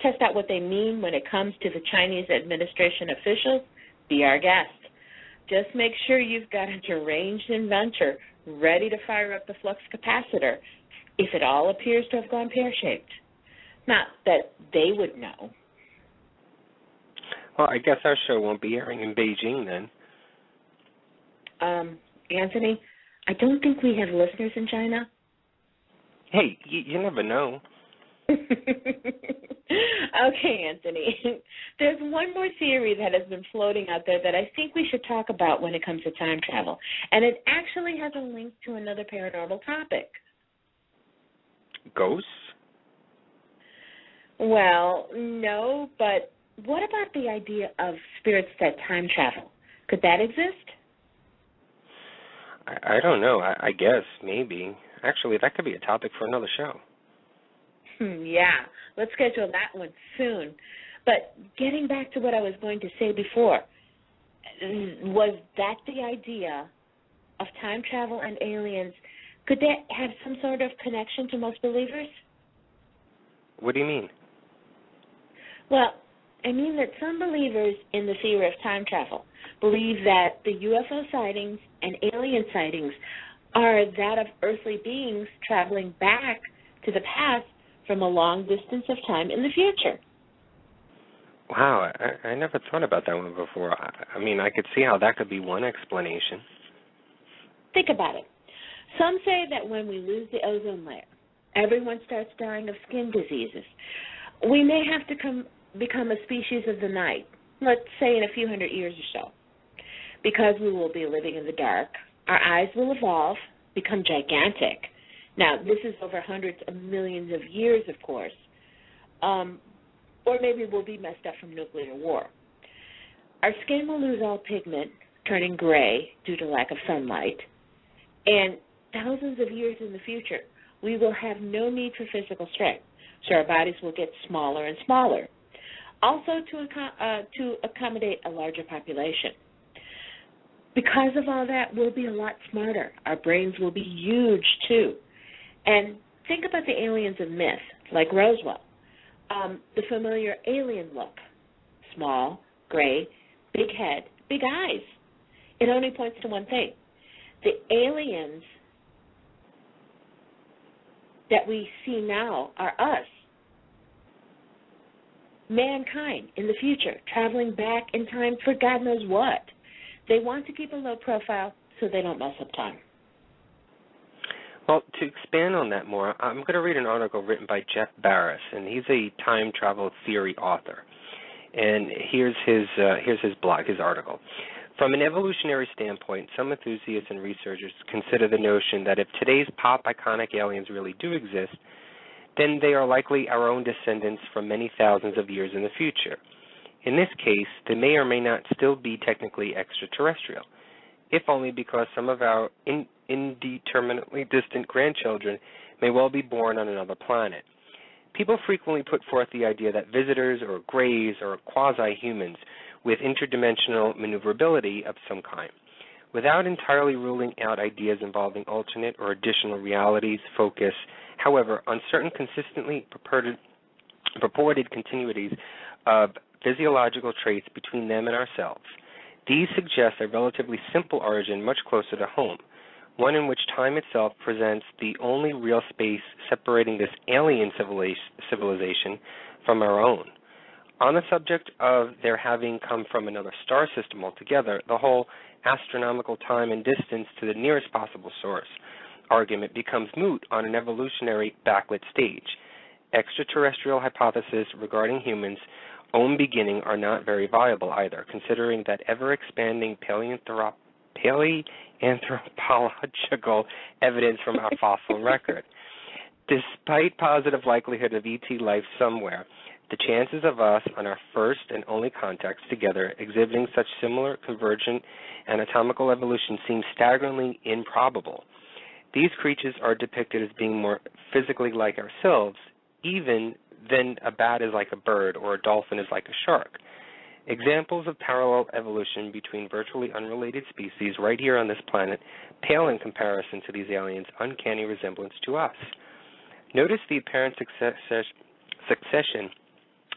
Speaker 4: test out what they mean when it comes to the Chinese administration officials, be our guest. Just make sure you've got a deranged inventor ready to fire up the flux capacitor if it all appears to have gone pear-shaped. Not that they would know.
Speaker 3: Well, I guess our show won't be airing in Beijing then.
Speaker 4: Anthony, I don't think we have listeners in China.
Speaker 3: Hey, you never know.
Speaker 4: Okay, Anthony. There's one more theory that has been floating out there that I think we should talk about when it comes to time travel, and it actually has a link to another paranormal topic.
Speaker 3: Ghosts?
Speaker 4: Well, no, but what about the idea of spirits that time travel? Could that exist?
Speaker 3: I don't know. I guess, maybe. Actually, that could be a topic for another show.
Speaker 4: Yeah, let's schedule that one soon. But getting back to what I was going to say before, was that the idea of time travel and aliens? Could that have some sort of connection to most believers?
Speaker 3: What do you mean?
Speaker 4: Well, I mean that some believers in the theory of time travel believe that the UFO sightings and alien sightings are that of earthly beings traveling back to the past from a long distance of time in the future.
Speaker 3: Wow, I never thought about that one before. I mean, I could see how that could be one explanation.
Speaker 4: Think about it. Some say that when we lose the ozone layer, everyone starts dying of skin diseases. We may have to become a species of the night, let's say in a few hundred years or so. Because we will be living in the dark, our eyes will evolve, become gigantic. Now, this is over hundreds of millions of years, of course. Or maybe we'll be messed up from nuclear war. Our skin will lose all pigment, turning gray due to lack of sunlight. And thousands of years in the future, we will have no need for physical strength, so our bodies will get smaller and smaller. Also to accommodate a larger population. Because of all that, we'll be a lot smarter. Our brains will be huge, too. And think about the aliens of myth, like Roswell. The familiar alien look. Small, gray, big head, big eyes. It only points to one thing. The aliens that we see now are us. Mankind in the future, traveling back in time for God knows what. They want to keep a low profile so they don't mess up time.
Speaker 3: Well, to expand on that more, I'm going to read an article written by Jeff Barris, and he's a time travel theory author. And here's his blog, his article. From an evolutionary standpoint, some enthusiasts and researchers consider the notion that if today's pop iconic aliens really do exist, then they are likely our own descendants from many thousands of years in the future. In this case, they may or may not still be technically extraterrestrial, if only because some of our indeterminately distant grandchildren may well be born on another planet. People frequently put forth the idea that visitors or greys are quasi-humans with interdimensional maneuverability of some kind. Without entirely ruling out ideas involving alternate or additional realities, focus, however, on certain consistently purported continuities of physiological traits between them and ourselves. These suggest a relatively simple origin much closer to home, one in which time itself presents the only real space separating this alien civilization from our own. On the subject of their having come from another star system altogether, the whole astronomical time and distance to the nearest possible source argument becomes moot on an evolutionary backlit stage. Extraterrestrial hypotheses regarding humans' own beginning are not very viable either, considering that ever-expanding paleoanthropological evidence from our fossil record. Despite positive likelihood of ET life somewhere, the chances of us on our first and only contacts together exhibiting such similar convergent anatomical evolution seem staggeringly improbable. These creatures are depicted as being more physically like ourselves, even than a bat is like a bird or a dolphin is like a shark. Examples of parallel evolution between virtually unrelated species right here on this planet pale in comparison to these aliens' uncanny resemblance to us. Notice the apparent succession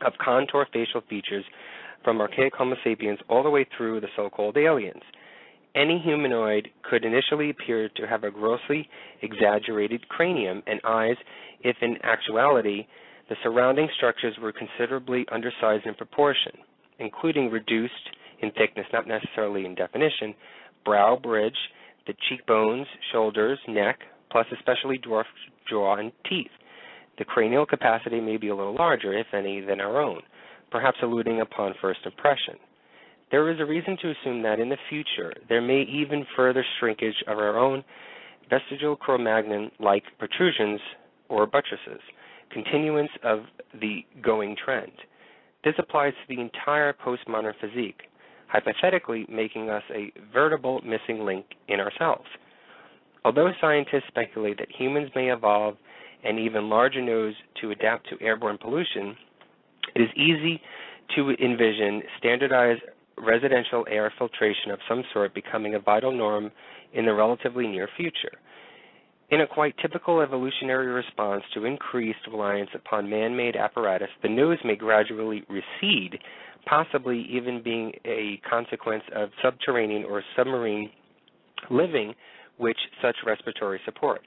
Speaker 3: of contour facial features from archaic Homo sapiens all the way through the so-called aliens. Any humanoid could initially appear to have a grossly exaggerated cranium and eyes if in actuality the surrounding structures were considerably undersized in proportion, including reduced in thickness, not necessarily in definition, brow bridge, the cheekbones, shoulders, neck, plus especially dwarfed jaw and teeth. The cranial capacity may be a little larger, if any, than our own, perhaps alluding upon first impression. There is a reason to assume that in the future there may even further shrinkage of our own vestigial Cro-Magnon-like protrusions or buttresses, continuance of the going trend. This applies to the entire postmodern physique, hypothetically making us a veritable missing link in ourselves. Although scientists speculate that humans may evolve and even larger nose to adapt to airborne pollution, it is easy to envision standardized residential air filtration of some sort becoming a vital norm in the relatively near future. In a quite typical evolutionary response to increased reliance upon man-made apparatus, the nose may gradually recede, possibly even being a consequence of subterranean or submarine living with such respiratory support.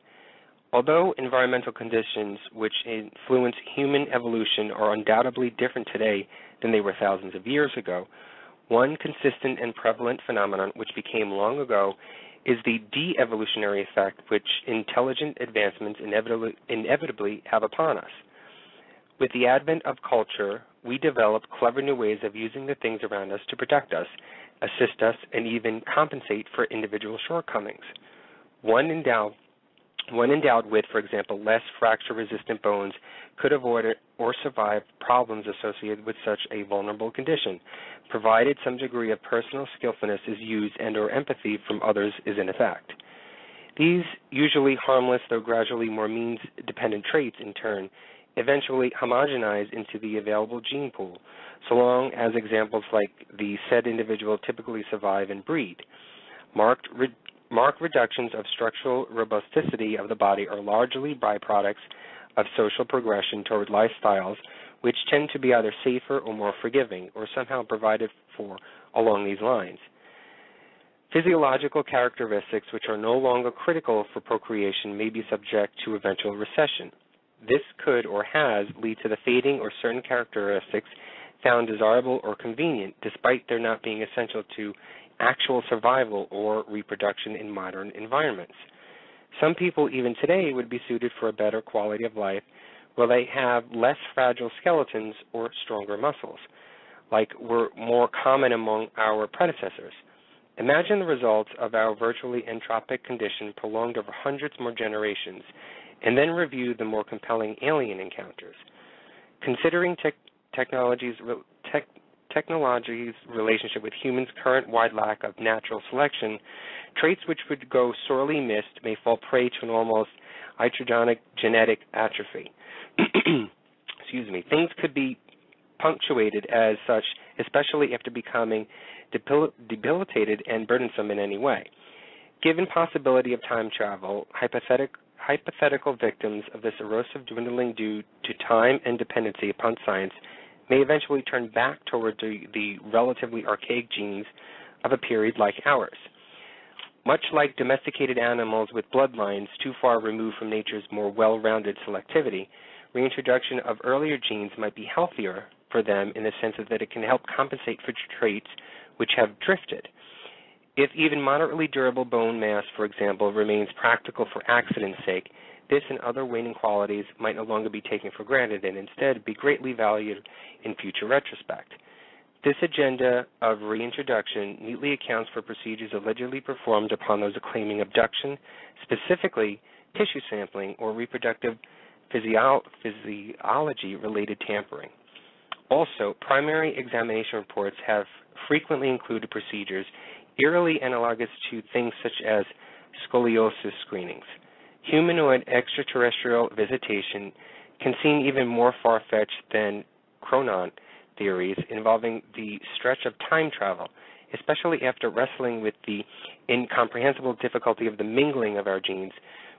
Speaker 3: Although environmental conditions which influence human evolution are undoubtedly different today than they were thousands of years ago, one consistent and prevalent phenomenon which became long ago is the de-evolutionary effect which intelligent advancements inevitably have upon us. With the advent of culture, we develop clever new ways of using the things around us to protect us, assist us, and even compensate for individual shortcomings. One endowed with, for example, less fracture-resistant bones could avoid or survive problems associated with such a vulnerable condition, provided some degree of personal skillfulness is used and or empathy from others is in effect. These usually harmless, though gradually more means-dependent traits, in turn, eventually homogenize into the available gene pool, so long as examples like the said individual typically survive and breed. Marked reductions of structural robusticity of the body are largely byproducts of social progression toward lifestyles which tend to be either safer or more forgiving, or somehow provided for along these lines. Physiological characteristics which are no longer critical for procreation may be subject to eventual recession. This could or has lead to the fading or certain characteristics found desirable or convenient, despite their not being essential to actual survival or reproduction in modern environments. Some people even today would be suited for a better quality of life where they have less fragile skeletons or stronger muscles, like were more common among our predecessors. Imagine the results of our virtually entropic condition prolonged over hundreds more generations, and then review the more compelling alien encounters. Considering technology's relationship with humans' current wide lack of natural selection, traits which would go sorely missed may fall prey to an almost iatrogenic genetic atrophy. Excuse me. Things could be punctuated as such, especially after becoming debilitated and burdensome in any way. Given possibility of time travel, hypothetical victims of this erosive dwindling due to time and dependency upon science may eventually turn back toward the relatively archaic genes of a period like ours. Much like domesticated animals with bloodlines too far removed from nature's more well-rounded selectivity, reintroduction of earlier genes might be healthier for them in the sense that it can help compensate for traits which have drifted. If even moderately durable bone mass, for example, remains practical for accident's sake, this and other waning qualities might no longer be taken for granted and instead be greatly valued in future retrospect. This agenda of reintroduction neatly accounts for procedures allegedly performed upon those claiming abduction, specifically tissue sampling or reproductive physiology-related tampering. Also, primary examination reports have frequently included procedures eerily analogous to things such as scoliosis screenings. Humanoid extraterrestrial visitation can seem even more far-fetched than chronon theories involving the stretch of time travel, especially after wrestling with the incomprehensible difficulty of the mingling of our genes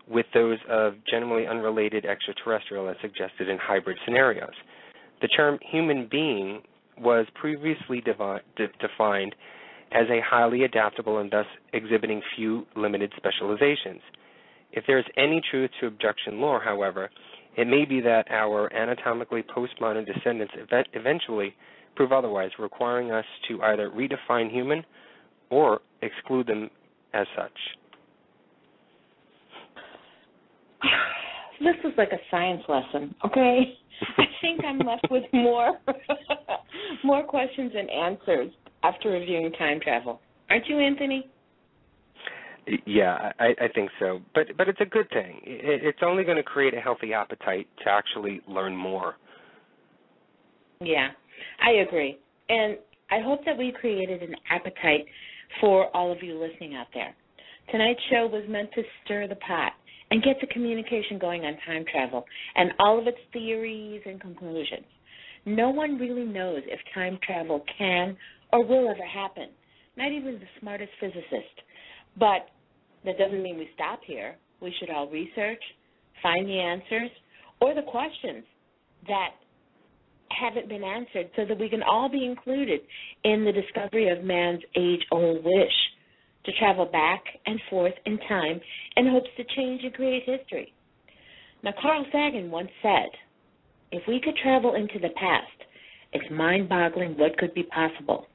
Speaker 3: with those of generally unrelated extraterrestrial as suggested in hybrid scenarios. The term human being was previously defined as a highly adaptable and thus exhibiting few limited specializations. If there is any truth to abduction lore, however, it may be that our anatomically postmodern descendants eventually prove otherwise, requiring us to either redefine human or exclude them as such.
Speaker 4: This was like a science lesson, okay? I think I'm left with more questions and answers after reviewing time travel. Aren't you, Anthony?
Speaker 3: Yeah, I think so. But it's a good thing. It's only going to create a healthy appetite to actually learn more.
Speaker 4: Yeah, I agree. And I hope that we created an appetite for all of you listening out there. Tonight's show was meant to stir the pot and get the communication going on time travel and all of its theories and conclusions. No one really knows if time travel can or will ever happen, not even the smartest physicist. But that doesn't mean we stop here. We should all research, find the answers, or the questions that haven't been answered so that we can all be included in the discovery of man's age-old wish to travel back and forth in time in hopes to change and create history. Now, Carl Sagan once said, if we could travel into the past, it's mind-boggling what could be possible.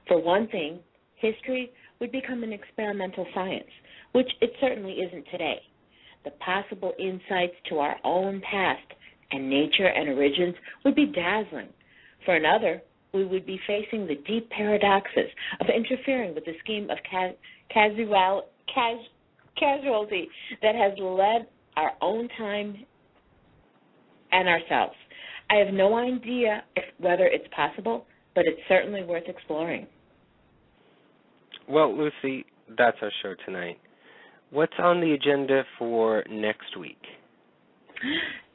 Speaker 4: For one thing, history would become an experimental science, which it certainly isn't today. The possible insights to our own past and nature and origins would be dazzling. For another, we would be facing the deep paradoxes of interfering with the scheme of casualty that has led our own time and ourselves. I have no idea whether it's possible, but it's certainly worth exploring.
Speaker 3: Well, Lucy, that's our show tonight. What's on the agenda for next week?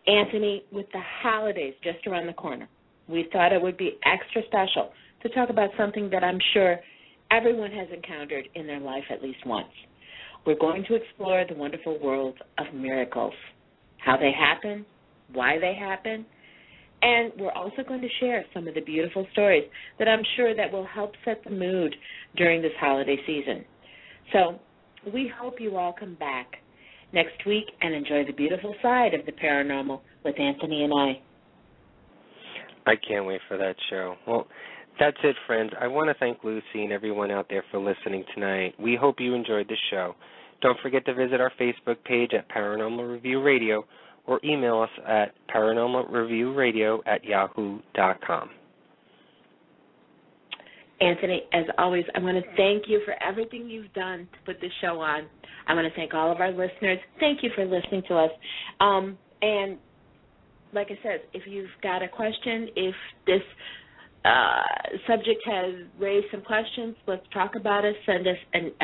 Speaker 4: Anthony, with the holidays just around the corner, we thought it would be extra special to talk about something that I'm sure everyone has encountered in their life at least once. We're going to explore the wonderful world of miracles, how they happen, why they happen, and we're also going to share some of the beautiful stories that I'm sure that will help set the mood during this holiday season. So we hope you all come back next week and enjoy the beautiful side of the paranormal with Anthony and I.
Speaker 3: I can't wait for that show. Well, that's it, friends. I want to thank Lucy and everyone out there for listening tonight. We hope you enjoyed the show. Don't forget to visit our Facebook page at Paranormal Review Radio or email us at paranormalreviewradio@yahoo.com.
Speaker 4: Anthony, as always, I want to thank you for everything you've done to put this show on. I want to thank all of our listeners. Thank you for listening to us. And like I said, if you've got a question, if this subject has raised some questions, let's talk about it. Send us an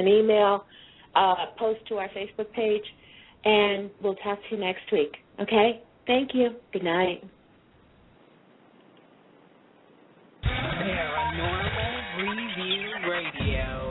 Speaker 4: email, post to our Facebook page, and we'll talk to you next week. Okay? Thank you. Good night.
Speaker 2: Paranormal Review Radio.